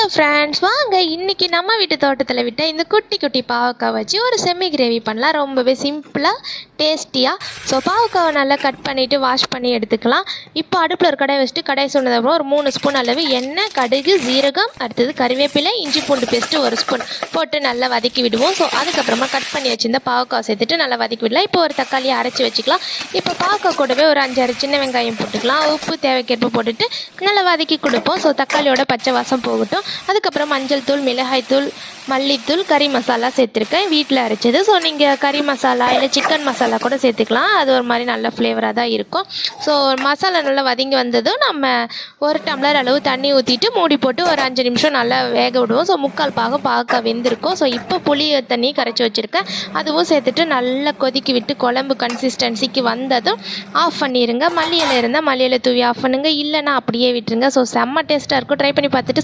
Hello friends, வாங்க இன்றைக்கி நம்ம வீட்டு தோட்டத்தில் விட்ட இந்த குட்டி குட்டி பாவக்காய் வச்சு ஒரு செம்மி கிரேவி பண்ணலாம். ரொம்பவே சிம்பிளாக டேஸ்டியாக. ஸோ பாவக்காவை நல்லா கட் பண்ணிவிட்டு வாஷ் பண்ணி எடுத்துக்கலாம். இப்போ அடுப்பில் ஒரு கடாய் வச்சுட்டு கடாய் சொன்னதுக்கப்புறம் ஒரு 3 ஸ்பூன் அளவு எண்ணெய், கடுகு, ஜீரகம், அடுத்தது கறிவேப்பிலை, இஞ்சி பூண்டு பேஸ்ட்டு 1 ஸ்பூன் போட்டு நல்லா வதக்கி விடுவோம். ஸோ அதுக்கப்புறமா கட் பண்ணி வச்சுருந்த பாவக்காய் சேர்த்துட்டு நல்லா வதக்கி விடலாம். இப்போ ஒரு தக்காளியை அரைச்சி வச்சுக்கலாம். இப்போ பாவக்காய் கூடவே ஒரு 5-6 சின்ன வெங்காயம் போட்டுக்கலாம். உப்பு தேவைக்கேற்ப போட்டுட்டு நல்லா வதக்கி கொடுப்போம். ஸோ தக்காளியோட பச்சை வாசம் போகட்டும். அதுக்கப்புறம் மஞ்சள் தூள், மிளகாய் தூள், மல்லித்தூள், கறி மசாலா சேர்த்துருக்கேன், வீட்டில் அரைச்சது. ஸோ நீங்கள் கறி மசாலா இல்லை சிக்கன் மசாலா கூட சேர்த்துக்கலாம். அது ஒரு மாதிரி நல்ல ஃப்ளேவராக தான் இருக்கும். ஸோ மசாலா நல்லா வதங்கி வந்ததும் நம்ம 1 டம்ளர் அளவு தண்ணி ஊற்றிட்டு மூடி போட்டு ஒரு 5 நிமிஷம் நல்லா வேக விடுவோம். ஸோ 3/4 பாகம் பாவக்காய் வெந்திருக்கும். ஸோ இப்போ புளி தண்ணி கரைச்சி வச்சுருக்கேன், அதுவும் சேர்த்துட்டு நல்லா கொதிக்கி விட்டு குழம்பு கன்சிஸ்டன்சிக்கு வந்ததும் ஆஃப் பண்ணிடுங்க. மல்லி இலை இருந்தால் மல்லி இலை தூவி ஆஃப் பண்ணுங்கள், இல்லைன்னா அப்படியே விட்டுருங்க. ஸோ செம்ம டேஸ்ட்டாக இருக்கும். ட்ரை பண்ணி பார்த்துட்டு